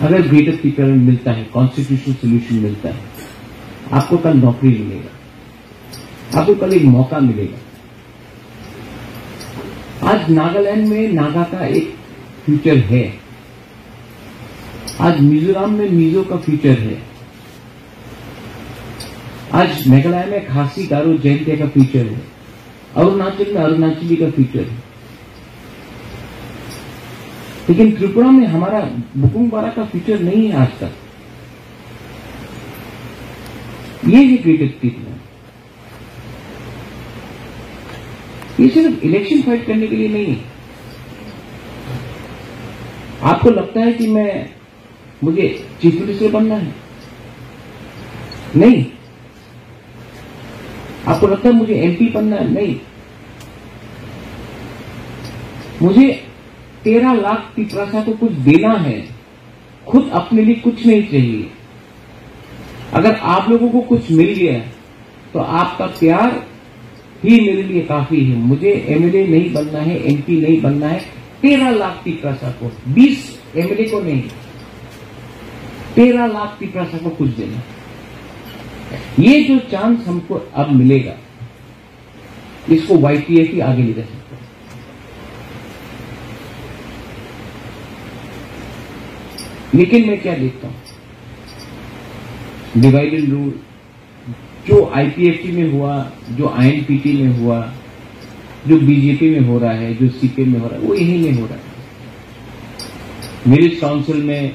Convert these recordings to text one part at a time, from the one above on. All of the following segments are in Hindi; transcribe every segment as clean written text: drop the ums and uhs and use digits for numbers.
अगर ग्रेटर त्रिपुरा में मिलता है, कॉन्स्टिट्यूशनल सोल्यूशन मिलता है, आपको कल नौकरी मिलेगा, आपको कल एक मौका मिलेगा। आज नागालैंड में नागा का एक फ्यूचर है, आज मिजोरम में मिजो का फ्यूचर है, आज मेघालय में खासी गारो जयंतिया का फ्यूचर है, अरुणाचल में अरुणाचली का फ्यूचर है। लेकिन त्रिपुरा में हमारा बुकुंगबारा का फ्यूचर नहीं है आज तक। ये है ग्रेटर त्रिपुरा। ये सिर्फ इलेक्शन फाइट करने के लिए नहीं है। आपको लगता है कि मुझे चीफ मिनिस्टर बनना है? नहीं। आपको लगता है मुझे एमपी बनना है? नहीं। मुझे 13 लाख त्रिपुरा को कुछ देना है, खुद अपने लिए कुछ नहीं चाहिए। अगर आप लोगों को कुछ मिल गया तो आपका प्यार ही मेरे लिए काफी है। मुझे एमएलए नहीं बनना है, एमपी नहीं बनना है। 13 लाख त्रिपुरा को, 20 एमएलए को नहीं, 13 लाख त्रिपुरा को कुछ देना। ये जो चांस हमको अब मिलेगा, इसको वाईटीएफ ही आगे ले जा सकता है। लेकिन मैं क्या देखता हूं, डिवाइड एंड रूल जो आईपीएफटी में हुआ, जो आईएनपीटी में हुआ, जो बीजेपी में हो रहा है, जो सीपीएम में हो रहा है, वो यही में हो रहा है। मेरिट काउंसिल में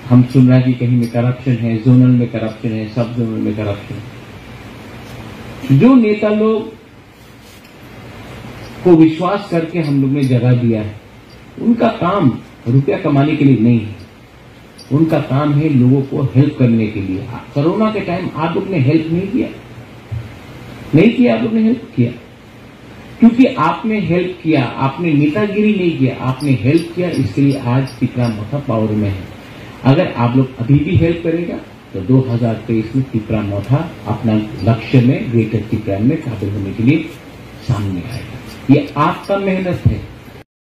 हम सुन रहे हैं कि कहीं में करप्शन है, जोनल में करप्शन है, सब जोनल में करप्शन है। जो नेता लोग को विश्वास करके हम लोग ने जगह दिया है, उनका काम रुपया कमाने के लिए नहीं है, उनका काम है लोगों को हेल्प करने के लिए। कोरोना के टाइम आप लोग ने हेल्प नहीं किया, आप लोग ने हेल्प किया, क्योंकि आपने हेल्प किया, आपने नेतागिरी नहीं किया, आपने हेल्प किया। इसके लिए आज त्रिपुरा मोथा पावर में है। अगर आप लोग अभी भी हेल्प करेगा तो 2023 में त्रिपुरा मोथा अपना लक्ष्य में ग्रेटर त्रिपुरा में काबिल होने के लिए सामने आएगा। ये आपका मेहनत है।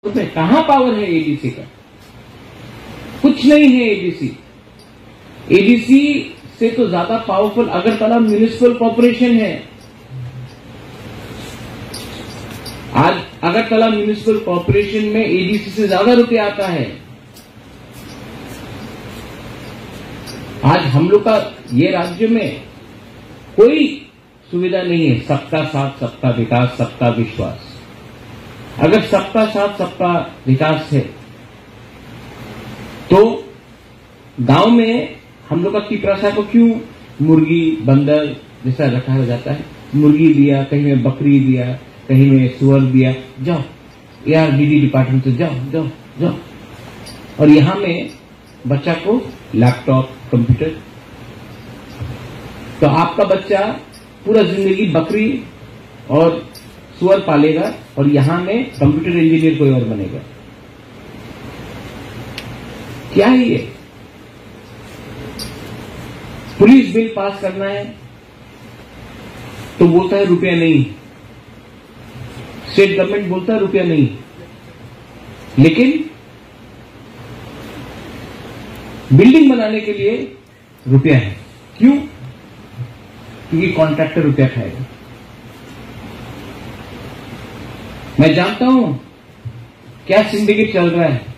उसमें कहां पावर है एडीसी का? कुछ नहीं है। एडीसी से तो ज्यादा पावरफुल अगरतला म्युनिसिपल कॉर्पोरेशन है। आज अगरतला म्युनिसिपल कॉर्पोरेशन में एडीसी से ज्यादा रुपया आता है। आज हम लोग का ये राज्य में कोई सुविधा नहीं है। सबका साथ, सबका विकास, सबका विश्वास। अगर सबका साथ, सबका विकास है तो गांव में हम लोग का त्रिपुरा को क्यों मुर्गी बंदर जैसा रखा जाता है? मुर्गी दिया, कहीं में बकरी दिया, कहीं में सुअर दिया, जाओ एआरडीडी डिपार्टमेंट से जाओ। और यहां में बच्चा को लैपटॉप, कंप्यूटर। तो आपका बच्चा पूरा जिंदगी बकरी और सुअर पालेगा और यहां में कंप्यूटर इंजीनियर कोई और बनेगा। क्या है ये? पुलिस बिल पास करना है तो बोलता है रुपया नहीं, स्टेट गवर्नमेंट बोलता है रुपया नहीं, लेकिन बिल्डिंग बनाने के लिए रुपया है। क्यों? क्योंकि कॉन्ट्रैक्टर रुपया खाएगा। मैं जानता हूं क्या सिंडिकेट चल रहा है।